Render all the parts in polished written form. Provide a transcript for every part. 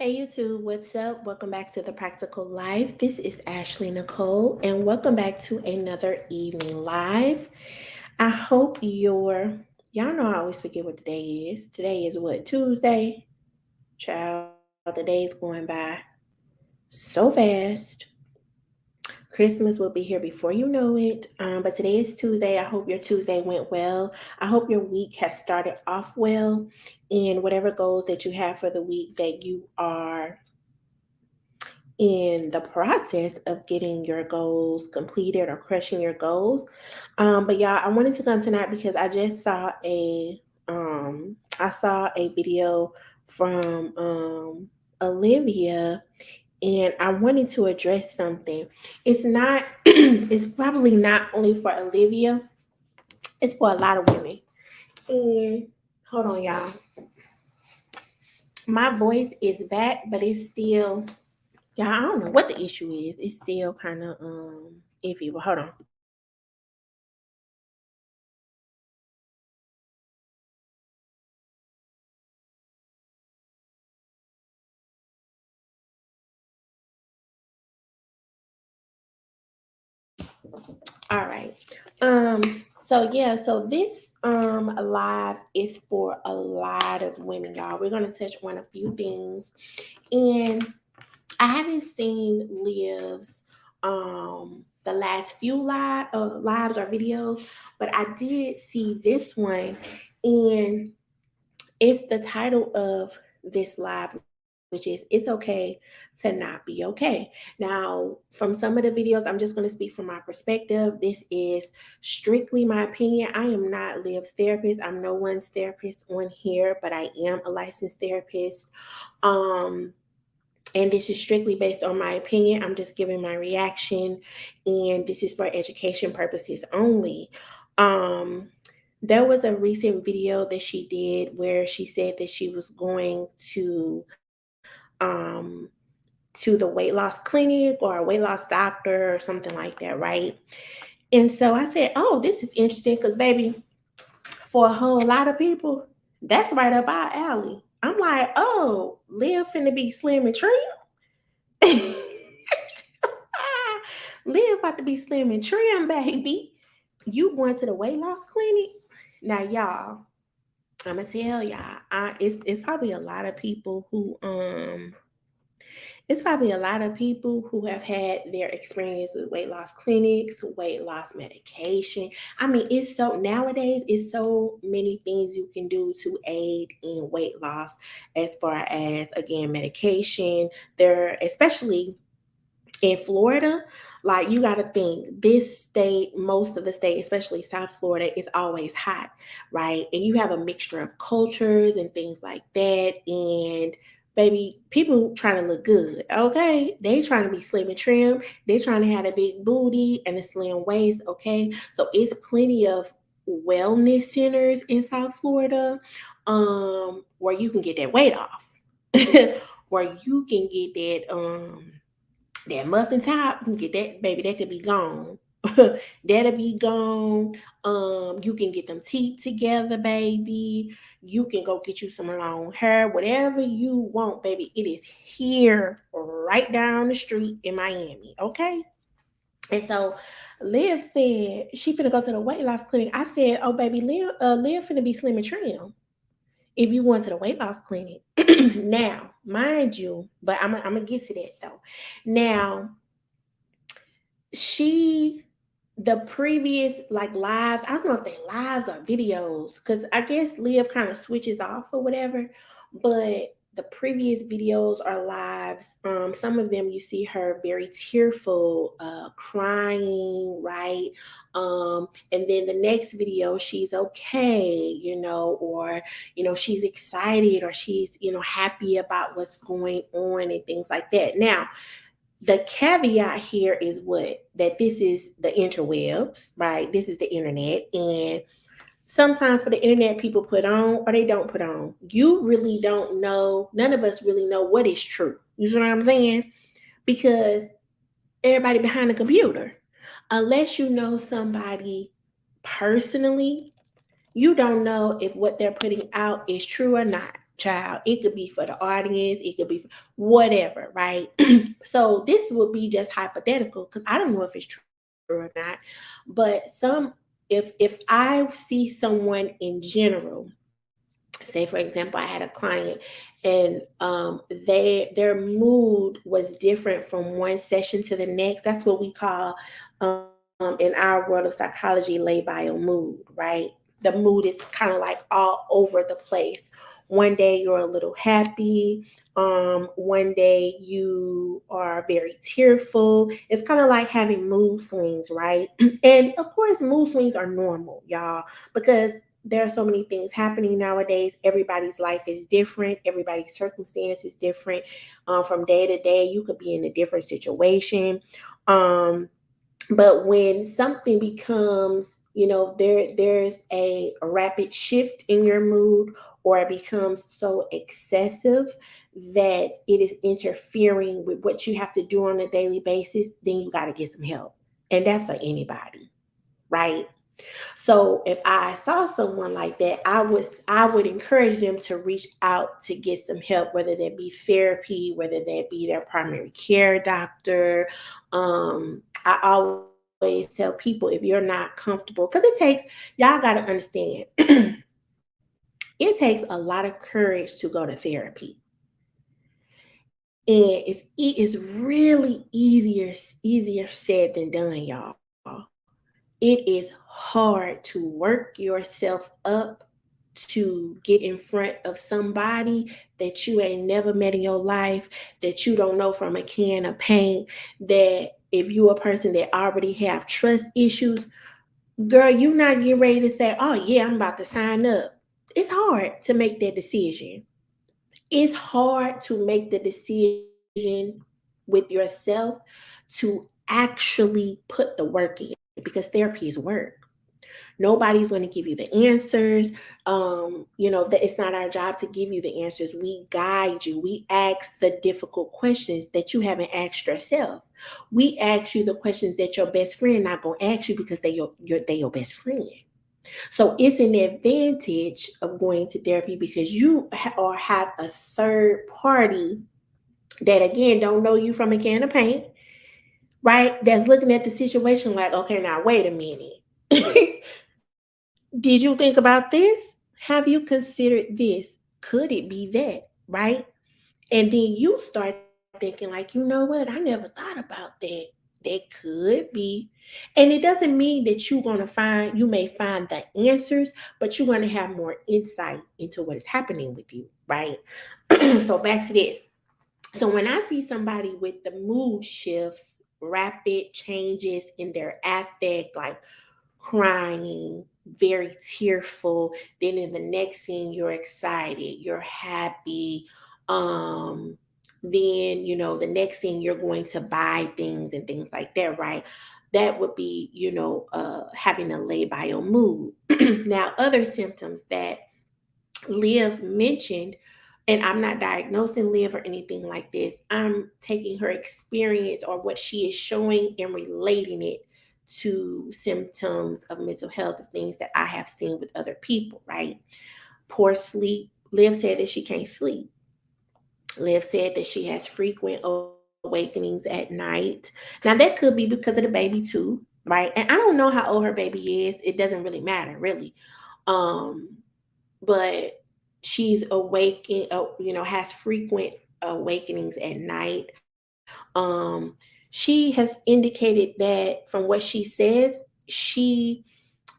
Hey YouTube, what's up? Welcome back to the Practical Life. This is Ashley Nicole, and welcome back to another evening live. I hope y'all know I always forget what the day is. Today is what, Tuesday? Child, the day is going by so fast. Christmas will be here before you know it. But today is Tuesday. I hope your Tuesday went well. I hope your week has started off well, and whatever goals that you have for the week that you are in the process of getting your goals completed or crushing your goals. But y'all, I wanted to come tonight because I just saw a video from Olivia, and I wanted to address something. It's not it's probably not only for Olivia, it's for a lot of women. And hold on, y'all. My voice is back, but it's still, yeah, I don't know what the issue is. It's still kind of iffy. But hold on. All right. Um. So yeah. So this live is for a lot of women, y'all. We're gonna touch on a few things, and I haven't seen Liv's the last few lives or videos, but I did see this one, and it's the title of this live, which is "It's Okay to Not Be Okay." Now, from some of the videos, I'm just going to speak from my perspective. This is strictly my opinion. I am not Liv's therapist. I'm no one's therapist on here, but I am a licensed therapist. Um, and this is strictly based on my opinion. I'm just giving my reaction, and this is for education purposes only. Um, there was a recent video that she did where she said that she was going um, to the weight loss clinic or a weight loss doctor or something like that, right? And so I said, "Oh, this is interesting because, baby, for a whole lot of people, that's right up our alley." I'm like, "Oh, Liv finna be slim and trim." Live about to be slim and trim, baby. You going to the weight loss clinic? Now, y'all, I'ma tell y'all, it's probably a lot of people who it's probably a lot of people who have had their experience with weight loss clinics, weight loss medication. I mean, it's so nowadays, it's so many things you can do to aid in weight loss, as far as, again, medication. There, especially in Florida, like, you got to think, this state, most of the state, especially South Florida, is always hot, right? And you have a mixture of cultures and things like that. And baby, people trying to look good, okay? They trying to be slim and trim. They trying to have a big booty and a slim waist, okay? So it's plenty of wellness centers in South Florida, where you can get that weight off, where you can get that muffin top, you can get that, baby, that could be gone. That'll be gone. You can get them teeth together, baby. You can go get you some long hair, whatever you want, baby. It is here, right down the street in Miami. Okay. And so Liv said she finna go to the weight loss clinic. I said, "Oh, baby, Liv finna be slim and trim if you went to the weight loss clinic." Now, mind you, but I'm gonna get to that though. Now, she the previous, like, lives, I don't know if they lives or videos, because I guess Liv kind of switches off or whatever, but the previous videos or lives, some of them you see her very tearful, crying, right? And then the next video, she's okay, or she's excited, or she's happy about what's going on and things like that. Now, the caveat here is what? That this is the interwebs, right? This is the internet. And sometimes for the internet, people put on or they don't put on. You really don't know. None of us really know what is true. You know what I'm saying? Because everybody behind the computer, unless you know somebody personally, you don't know if what they're putting out is true or not. child. It could be for the audience, it could be whatever, right? So this would be just hypothetical because I don't know if it's true or not. But if I see someone in general, say for example, I had a client and their mood was different from one session to the next. That's what we call in our world of psychology lay by a mood, right? The mood is kind of like all over the place. One day you're a little happy, one day you are very tearful. It's kind of like having mood swings, right? And of course mood swings are normal, y'all, because there are so many things happening nowadays. Everybody's life is different. Everybody's circumstance is different. From day to day, you could be in a different situation. Um, but when something becomes, there's a rapid shift in your mood, or it becomes so excessive that it is interfering with what you have to do on a daily basis, then you got to get some help. And that's for anybody, right? So if I saw someone like that, I would encourage them to reach out to get some help, whether that be therapy, whether that be their primary care doctor. I always tell people, if you're not comfortable, because y'all got to understand, it takes a lot of courage to go to therapy. And it is really easier said than done, y'all. It is hard to work yourself up to get in front of somebody that you ain't never met in your life, that you don't know from a can of paint, that if you a person that already have trust issues, girl, you not getting ready to say, oh yeah, I'm about to sign up. It's hard to make that decision. It's hard to make the decision with yourself to actually put the work in, because therapy is work. Nobody's going to give you the answers. That it's not our job to give you the answers. We guide you. We ask the difficult questions that you haven't asked yourself. We ask you the questions that your best friend not going to ask you, because they your best friend. So it's an advantage of going to therapy, because you or have a third party that, again, don't know you from a can of paint, right? That's looking at the situation like, okay, now wait a minute. Did you think about this? Have you considered this? Could it be that? Right? And then you start thinking, like, you know what? I never thought about that. That could be. And it doesn't mean that you may find the answers, but you're going to have more insight into what is happening with you, right? So back to this. So when I see somebody with the mood shifts, rapid changes in their affect, like crying, very tearful, then in the next scene you're excited, you're happy, um, then the next thing you're going to buy things and things like that, right? That would be, having a lay by your mood. Now, other symptoms that Liv mentioned, and I'm not diagnosing Liv or anything like this. I'm taking her experience or what she is showing and relating it to symptoms of mental health, of things that I have seen with other people, right? Poor sleep. Liv said that she can't sleep. Liv said that she has frequent awakenings at night. Now, that could be because of the baby, too, right? And I don't know how old her baby is. It doesn't really matter, really. Um, but she's awakened, has frequent awakenings at night. She has indicated that from what she says, she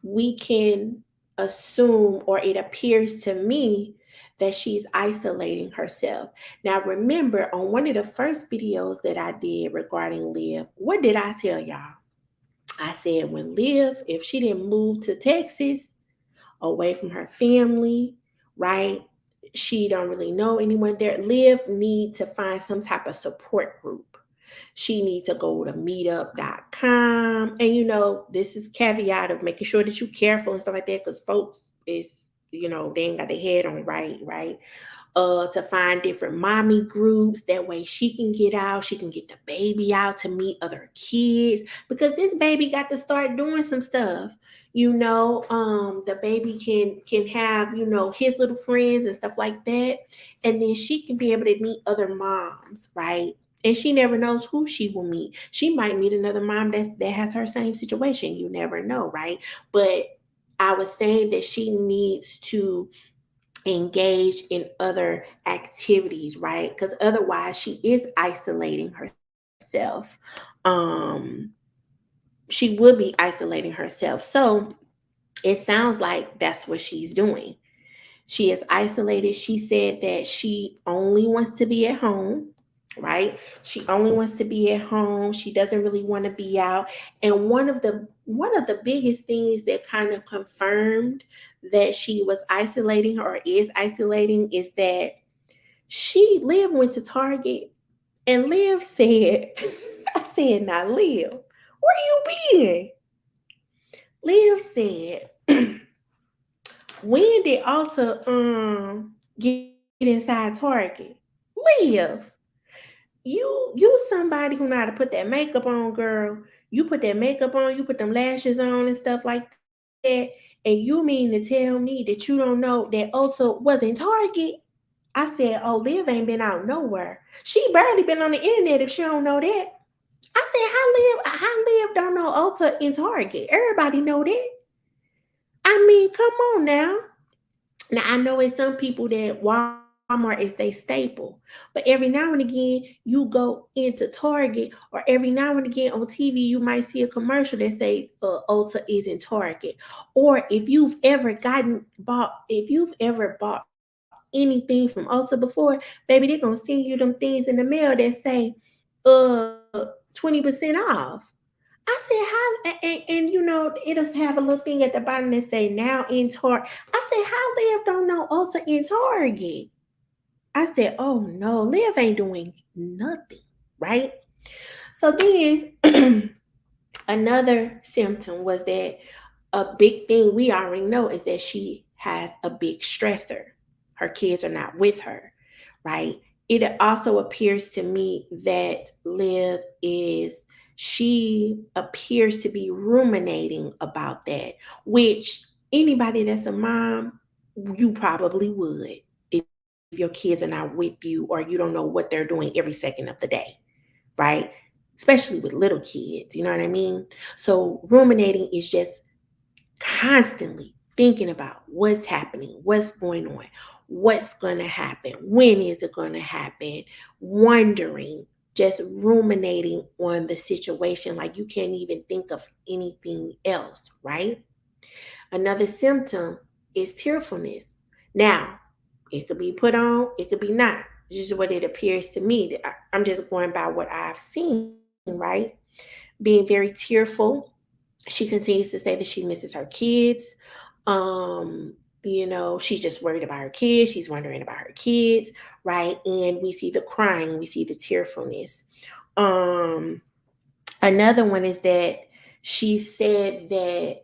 we can assume, or it appears to me, that she's isolating herself. Now, remember, on one of the first videos that I did regarding Liv, what did I tell y'all? I said, when Liv, if she didn't move to Texas, away from her family, right? She don't really know anyone there. Liv need to find some type of support group. She need to go to meetup.com. And this is caveat of making sure that you're careful and stuff like that, because folks is, they ain't got their head on right, right? to find different mommy groups. That way she can get out, she can get the baby out to meet other kids because this baby got to start doing some stuff. The baby can have, his little friends and stuff like that. And then she can be able to meet other moms, right? And she never knows who she will meet. She might meet another mom that has her same situation. You never know, right? But I was saying that she needs to engage in other activities, right? Because otherwise she is isolating herself. Um, she would be isolating herself. So it sounds like that's what she's doing. She is isolated. She said that she only wants to be at home, right? She only wants to be at home. She doesn't really want to be out. And one of the biggest things that kind of confirmed that she was isolating or is isolating is that Liv went to Target and Liv said, I said, now Liv, where you been? Liv said, when did Alta get inside Target? Liv, you somebody who know how to put that makeup on, girl. You put that makeup on, you put them lashes on and stuff like that. And you mean to tell me that you don't know that Ulta was in Target? I said, oh, Liv ain't been out nowhere. She barely been on the internet if she don't know that. I said, how Liv don't know Ulta in Target? Everybody know that. I mean, come on now. Now I know it's some people that Walmart is their staple, but every now and again you go into Target, or every now and again on TV you might see a commercial that say Ulta is in Target. Or if you've ever bought anything from Ulta before, baby, they're gonna send you them things in the mail that say 20% off. I said, it'll have a little thing at the bottom that say now in Target. I said, how Liv don't know Ulta in Target? I said, oh no, Liv ain't doing nothing, right? So then another symptom was that a big thing we already know is that she has a big stressor. Her kids are not with her, right? It also appears to me that she appears to be ruminating about that, which anybody that's a mom, you probably would if your kids are not with you or you don't know what they're doing every second of the day, right? Especially with little kids, you know what I mean? So ruminating is just constantly thinking about what's happening, what's going on, what's going to happen, when is it going to happen, wondering, just ruminating on the situation like you can't even think of anything else, right? Another symptom is tearfulness. Now, it could be put on, it could be not. This is what it appears to me. I'm just going by what I've seen, right? Being very tearful. She continues to say that she misses her kids. She's just worried about her kids. She's wondering about her kids, right? And we see the crying, we see the tearfulness. Um, Another one is that she said that,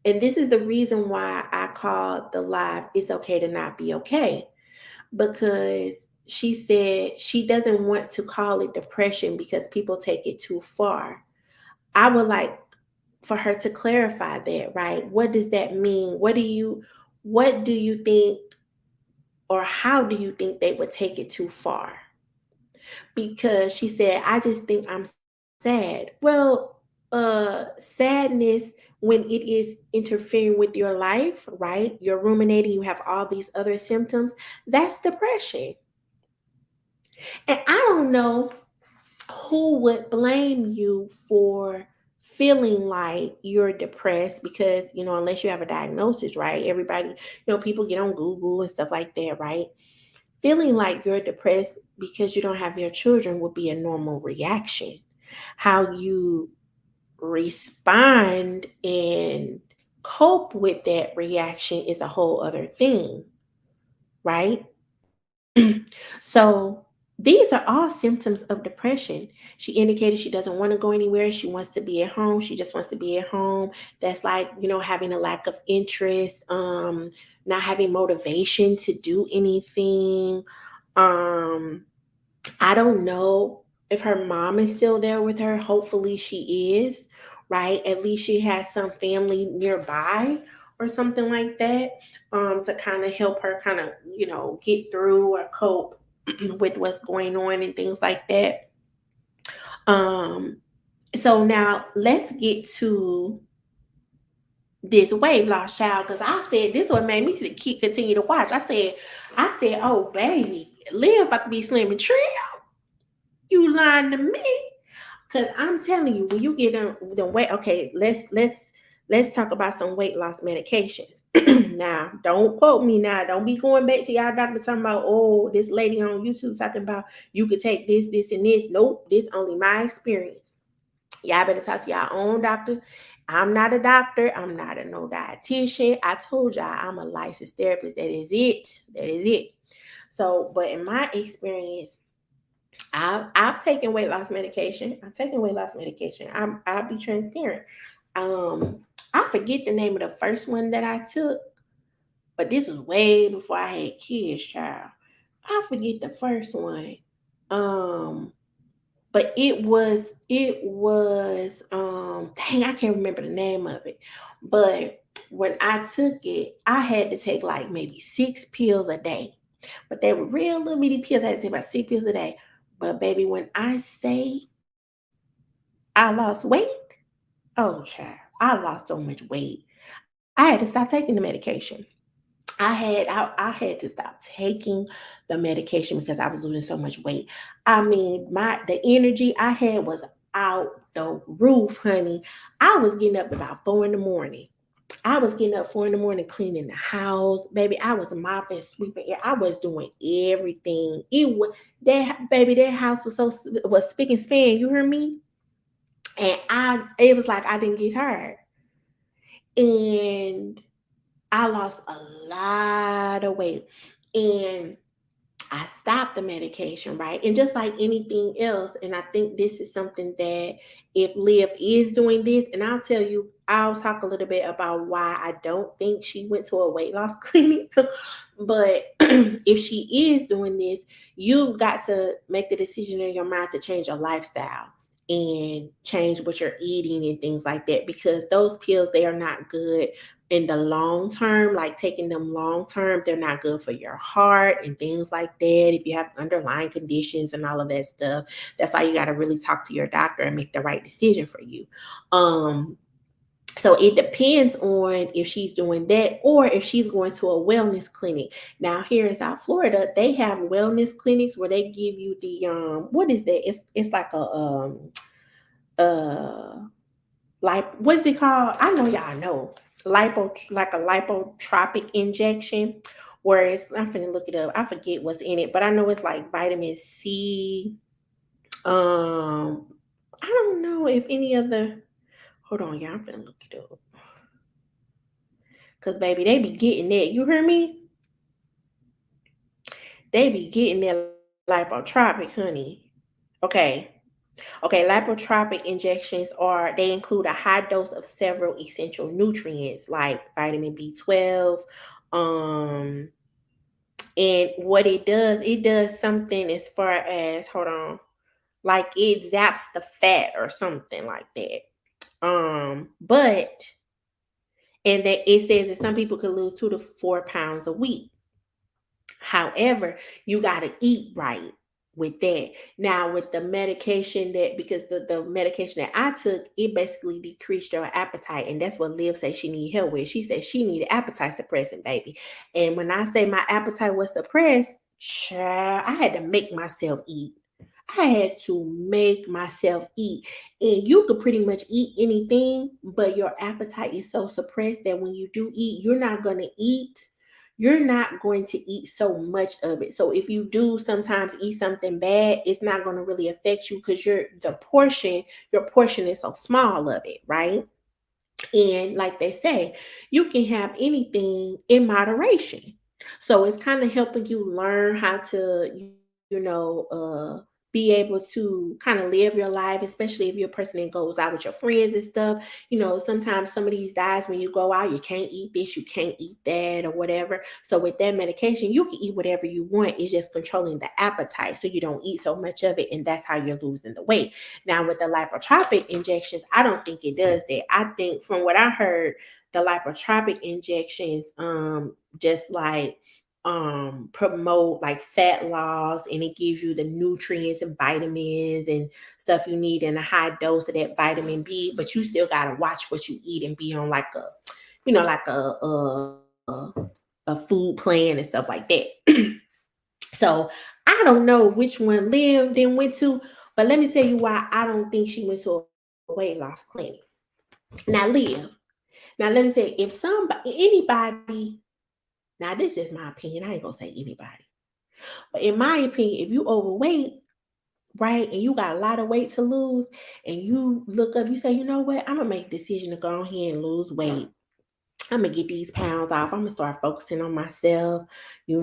and this is the reason why I called the live "It's Okay to Not Be Okay," because she said she doesn't want to call it depression because people take it too far. I would like for her to clarify that, right? What does that mean? What do you think, or how do you think they would take it too far? Because she said, I just think I'm sad. Well, sadness, when it is interfering with your life, right? You're ruminating, you have all these other symptoms, that's depression. And I don't know who would blame you for feeling like you're depressed because, unless you have a diagnosis, right? Everybody, people get on Google and stuff like that, right? Feeling like you're depressed because you don't have your children would be a normal reaction. How you respond and cope with that reaction is a whole other thing, right? So These are all symptoms of depression. She indicated she doesn't want to go anywhere. She wants to be at home. She just wants to be at home. That's like, having a lack of interest, not having motivation to do anything. Um, I don't know if her mom is still there with her. Hopefully she is, right? At least she has some family nearby or something like that, to kind of help her kind of, get through or cope with what's going on and things like that. Um, so now let's get to this weight loss, child, because I said this what made me keep continue to watch. I said, oh baby, Liv about to be slim and trim. You lying to me? Because I'm telling you, when you get the weight, okay, let's talk about some weight loss medications. Now, don't quote me now. Don't be going back to y'all doctor talking about, oh, this lady on YouTube talking about you could take this, this, and this. Nope, this only my experience. Y'all better talk to y'all own doctor. I'm not a doctor. I'm not a no dietitian. I told y'all I'm a licensed therapist. That is it. That is it. So, but in my experience, I've taken weight loss medication. I've taken weight loss medication. I'll be transparent. I forget the name of the first one that I took, but this was way before I had kids, child. I forget the first one. Um, but it was dang, I can't remember the name of it. But when I took it, I had to take like maybe 6 pills a day. But they were real little bitty pills. I had to take about 6 pills a day. But baby, when I say I lost weight, oh child, I lost so much weight. I had to stop taking the medication. I had to stop taking the medication because I was losing so much weight. I mean, the energy I had was out the roof, honey. I was getting up about 4 in the morning. I was getting up 4 in the morning cleaning the house, baby. I was mopping, sweeping. I was doing everything. It was that baby. That house was spick and span. You hear me? And it was like I didn't get tired, and I lost a lot of weight, and I stopped the medication, right? And just like anything else, and I think this is something that if Liv is doing this, and I'll talk a little bit about why I don't think she went to a weight loss clinic. But if she is doing this, you've got to make the decision in your mind to change your lifestyle and change what you're eating and things like that, because those pills, they are not good in the long term. Like taking them long term, they're not good for your heart and things like that. If you have underlying conditions and all of that stuff, that's why you got to really talk to your doctor and make the right decision for you. So it depends on if she's doing that or if she's going to a wellness clinic. Now here in South Florida, they have wellness clinics where they give you the what is that? It's like a uh like what's it called? I know y'all know. Like a lipotropic injection, where I'm gonna look it up. I forget what's in it, but I know it's like vitamin C. Um I don't know if any other, hold on, y'all, I'm gonna look it up. Cause baby, they be getting that. You hear me? They be getting that lipotropic, honey. Okay. Okay, lipotropic injections they include a high dose of several essential nutrients like vitamin B12. Um, and what it does something as far as, hold on, like it zaps the fat or something like that. But and that it says that some people could lose 2 to 4 pounds a week. However, you got to eat right with that. Now, with the medication because the medication that I took, it basically decreased your appetite. And that's what Liv said she needed help with. She said she needed appetite suppressant, baby. And when I say my appetite was suppressed, child, I had to make myself eat. I had to make myself eat. And you could pretty much eat anything, but your appetite is so suppressed that when you do eat, you're not going to eat so much of it. So if you do sometimes eat something bad, it's not going to really affect you because your portion is so small of it, right? And like they say, you can have anything in moderation. So it's kind of helping you learn how to, be able to kind of live your life, especially if you're a person that goes out with your friends and stuff. Sometimes some of these diets, when you go out, you can't eat this, you can't eat that, or whatever. So with that medication, you can eat whatever you want. It's just controlling the appetite so you don't eat so much of it, and that's how you're losing the weight. Now with the lipotropic injections, I don't think it does that. I think from what I heard, the lipotropic injections just like promote like fat loss, and it gives you the nutrients and vitamins and stuff you need in a high dose of that vitamin B, but you still got to watch what you eat and be on like a like a food plan and stuff like that. So I don't know which one Liv then went to, but let me tell you why I don't think she went to a weight loss clinic. Now Liv, now let me say, if somebody, anybody, now this is just my opinion, I ain't gonna say anybody, but in my opinion, if you overweight, right, and you got a lot of weight to lose, and you look up, you say, you know what, I'm gonna make a decision to go ahead and lose weight. I'm gonna get these pounds off. I'm gonna start focusing on myself, this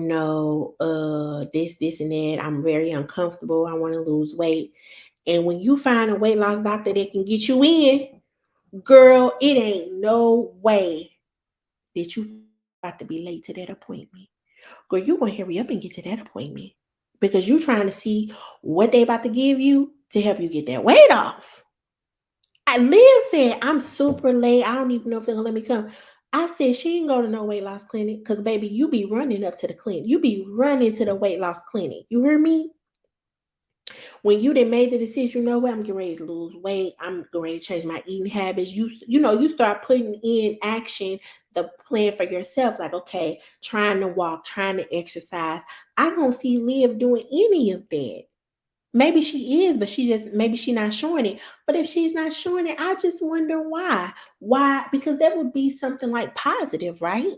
and that. I'm very uncomfortable. I want to lose weight. And when you find a weight loss doctor that can get you in, girl, it ain't no way that you about to be late to that appointment. Girl, you gonna hurry up and get to that appointment because you trying to see what they about to give you to help you get that weight off. I Liv said, I'm super late. I don't even know if they're gonna let me come. I said she ain't go to no weight loss clinic because baby, you be running up to the clinic. You be running to the weight loss clinic. You hear me? When you done made the decision, you know what, I'm getting ready to lose weight. I'm getting ready to change my eating habits. You start putting in action the plan for yourself. Like, okay, trying to walk, trying to exercise. I don't see Liv doing any of that. Maybe she is, but maybe she not showing it. But if she's not showing it, I just wonder why. Why? Because that would be something like positive, right?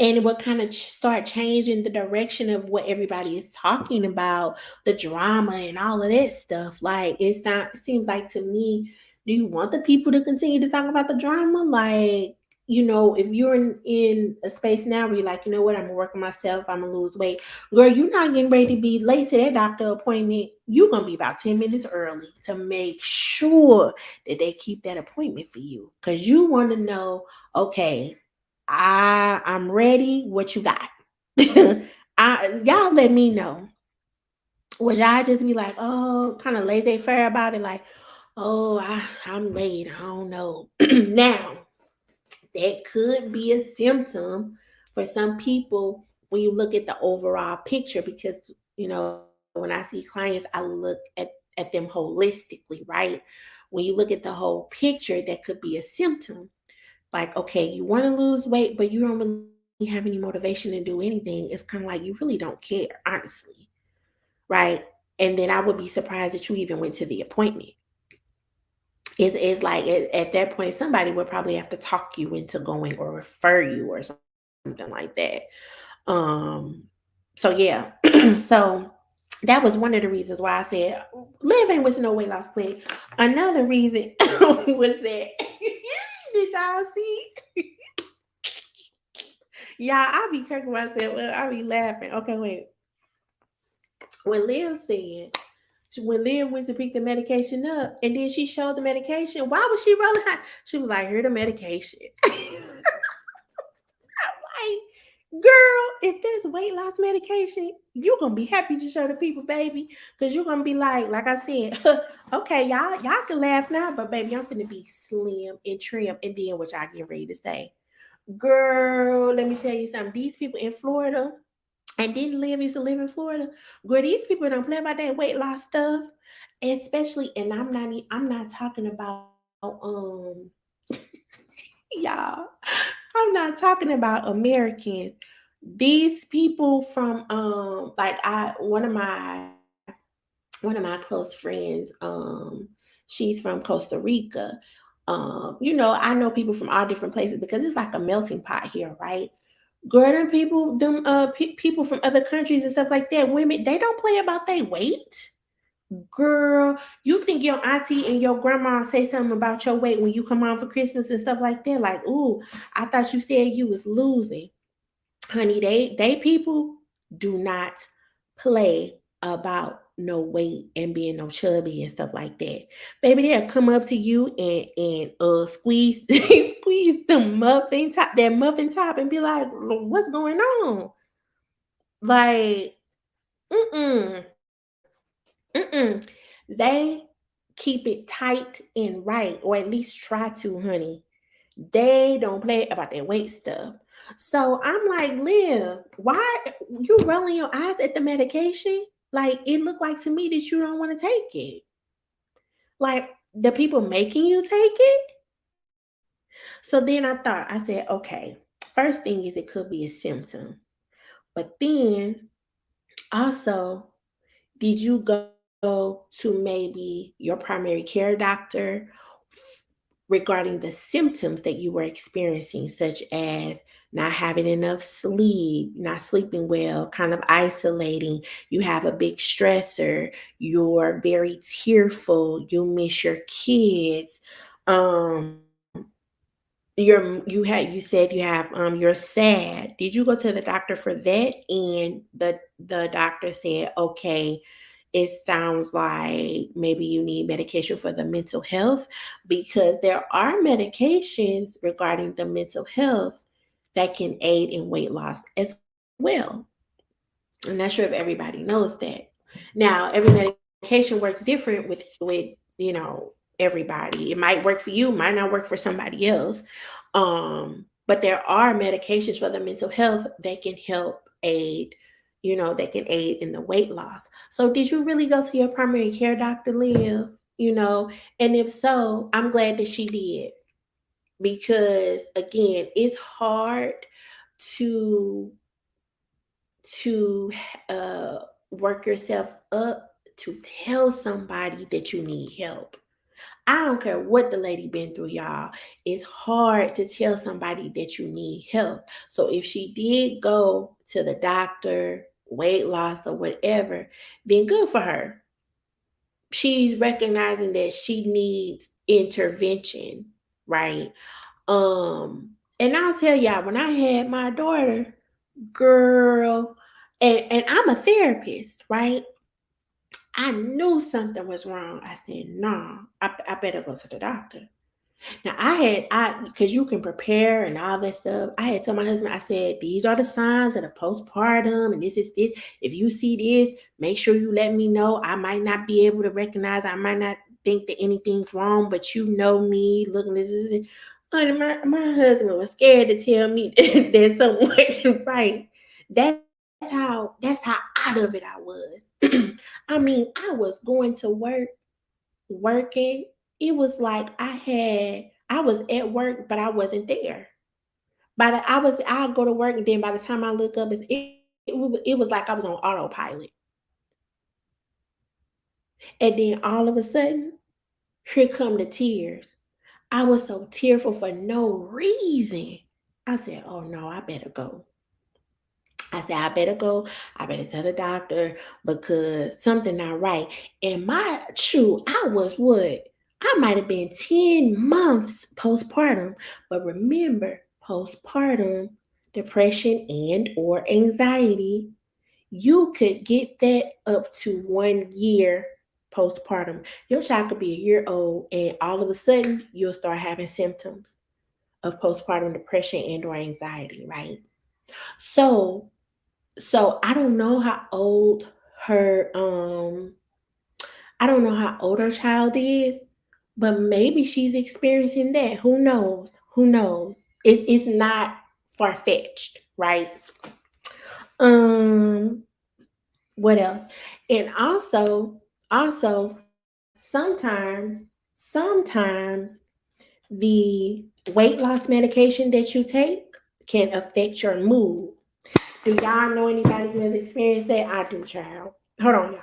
And it would kind of start changing the direction of what everybody is talking about, the drama and all of that stuff. Like, it's not, it seems like to me, do you want the people to continue to talk about the drama? Like, if you're in a space now where you're like, you know what, I'm gonna work on myself, I'm gonna lose weight, girl, you're not getting ready to be late to that doctor appointment. You're gonna be about 10 minutes early to make sure that they keep that appointment for you, because you want to know, okay, I'm ready. What you got? Y'all let me know. Would y'all just be like, oh, kind of laissez faire about it, like, oh, I'm late. I don't know. Now, that could be a symptom for some people when you look at the overall picture, because when I see clients, I look at them holistically, right? When you look at the whole picture, that could be a symptom. Like, okay, you want to lose weight, but you don't really have any motivation to do anything. It's kind of like you really don't care, honestly, right? And then I would be surprised that you even went to the appointment. It's like at that point, somebody would probably have to talk you into going or refer you or something like that. Um, so yeah, so that was one of the reasons why I said Liv ain't with no weight loss clinic. Another reason was that did y'all see? Yeah, I be cracking myself up. I be laughing. Okay, wait. When Liv said, when Liv went to pick the medication up and then she showed the medication, why was she rolling out? She was like, here the medication. Like, girl, if there's weight loss medication, you're gonna be happy to show the people, baby. Because you're gonna be like I said, okay, y'all can laugh now, but baby, I'm gonna be slim and trim. And then what y'all get ready to say. Girl, let me tell you something. These people in Florida, and didn't live used to live in Florida. Girl, these people don't play about that weight loss stuff, especially. And I'm not talking about y'all. I'm not talking about Americans. These people from like I one of my close friends, she's from Costa Rica. I know people from all different places because it's like a melting pot here, right? Girl, people from other countries and stuff like that, women, they don't play about their weight. Girl, you think your auntie and your grandma say something about your weight when you come home for Christmas and stuff like that? Like, ooh, I thought you said you was losing. Honey, they people do not play about no weight and being no chubby and stuff like that. Baby, they'll come up to you and squeeze squeeze that muffin top and be like, what's going on? Like, mm-mm, mm-mm. They keep it tight and right, or at least try to, honey. They don't play about their weight stuff. So I'm like, Liv, why you rolling your eyes at the medication? Like it looked like to me that you don't want to take it. Like the people making you take it. So then I thought, I said, okay, first thing is it could be a symptom. But then also, did you go to maybe your primary care doctor regarding the symptoms that you were experiencing, such as not having enough sleep, not sleeping well, kind of isolating, you have a big stressor, you're very tearful, you miss your kids, um, you said you're sad. Did you go to the doctor for that? And the doctor said, okay, it sounds like maybe you need medication for the mental health, because there are medications regarding the mental health that can aid in weight loss as well. I'm not sure if everybody knows that. Now, every medication works different with everybody. It might work for you, might not work for somebody else. But there are medications for the mental health that can help aid, that can aid in the weight loss. So did you really go to your primary care doctor, Liv? And if so, I'm glad that she did, because again, it's hard to to uh, work yourself up to tell somebody that you need help. I don't care what the lady been through, y'all. It's hard to tell somebody that you need help. So if she did go to the doctor, weight loss or whatever, then good for her. She's recognizing that she needs intervention, right? And I'll tell y'all, when I had my daughter, girl, and I'm a therapist, right? I knew something was wrong. I said, nah, I better go to the doctor. Now because you can prepare and all that stuff. I had told my husband, I said, these are the signs of the postpartum, and this is this. If you see this, make sure you let me know. I might not be able to recognize, I might not think that anything's wrong, but you know me. Look, this is honey, my husband was scared to tell me that something wasn't right. That's how out of it I was. I mean, I was going to work, working. It was like I was at work, but I wasn't there. I'll go to work, and then by the time I look up, it was like I was on autopilot. And then all of a sudden, here come the tears. I was so tearful for no reason. I said, oh no, I better go. I said, I better go. I better tell the doctor because something not right. And I was what? I might have been 10 months postpartum. But remember, postpartum depression and or anxiety, you could get that up to 1 year postpartum. Your child could be a year old and all of a sudden you'll start having symptoms of postpartum depression and or anxiety, right? So I don't know how old her I don't know how old her child is, but maybe she's experiencing that. Who knows? Who knows? It's not far fetched, right? Um, what else? And sometimes the weight loss medication that you take can affect your mood. Do y'all know anybody who has experienced that? I do, child. Hold on, y'all.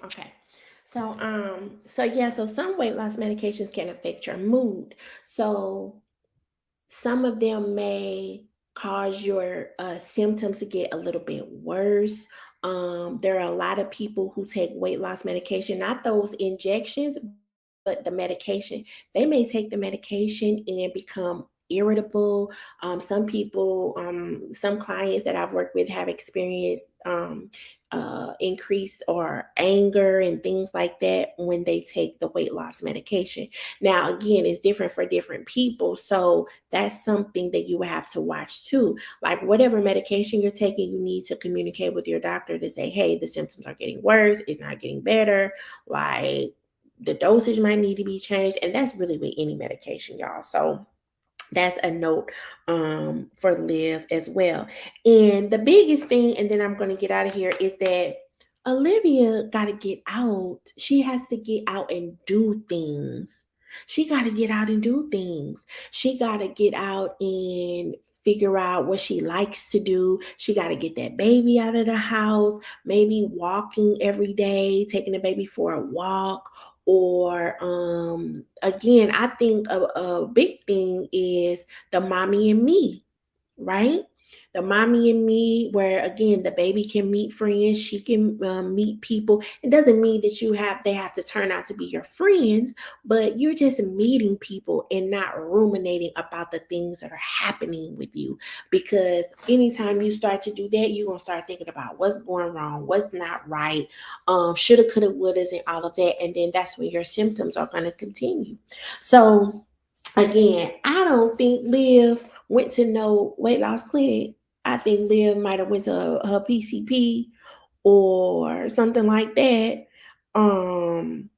Okay. So yeah, so some weight loss medications can affect your mood. So some of them may cause your symptoms to get a little bit worse. There are a lot of people who take weight loss medication, not those injections, but the medication. They may take the medication and become irritable. Some people, some clients that I've worked with have experienced increase or anger and things like that when they take the weight loss medication. Now, again, it's different for different people. So that's something that you have to watch too. Like whatever medication you're taking, you need to communicate with your doctor to say, hey, the symptoms are getting worse, it's not getting better. Like the dosage might need to be changed. And that's really with any medication, y'all. So that's a note for Liv as well. And the biggest thing, and then I'm going to get out of here, is that Olivia got to get out. She has to get out and do things. She got to get out and do things. She got to get out and figure out what she likes to do. She got to get that baby out of the house, maybe walking every day, taking the baby for a walk, or again, I think a big thing is the mommy and me, right? The mommy and me, where again the baby can meet friends, she can meet people. It doesn't mean that they have to turn out to be your friends, but you're just meeting people and not ruminating about the things that are happening with you. Because anytime you start to do that, you're gonna start thinking about what's going wrong, what's not right, shoulda, coulda, wouldas, and all of that, and then that's when your symptoms are gonna continue. So again, I don't think Liv went to no weight loss clinic. I think Liv might have went to her PCP or something like that. Um,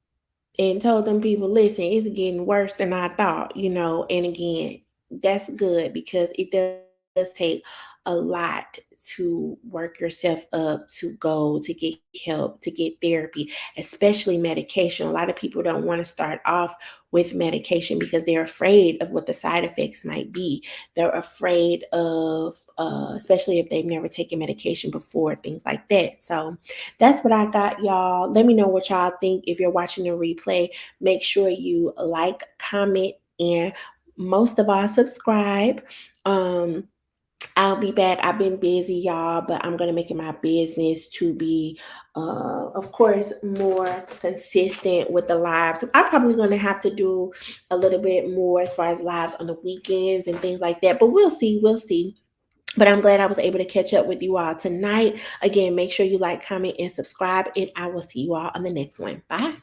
and told them people, listen, it's getting worse than I thought, And again, that's good because it does take a lot to work yourself up to go to get help, to get therapy, especially medication. A lot of people don't want to start off with medication because they're afraid of what the side effects might be. They're afraid of, especially if they've never taken medication before, things like that. So that's what I got, y'all. Let me know what y'all think. If you're watching the replay, make sure you like, comment, and most of all, subscribe. Um, I'll be back. I've been busy, y'all, but I'm gonna make it my business to be, of course, more consistent with the lives. I'm probably gonna have to do a little bit more as far as lives on the weekends and things like that. But we'll see. We'll see. But I'm glad I was able to catch up with you all tonight. Again, make sure you like, comment, and subscribe, and I will see you all on the next one. Bye.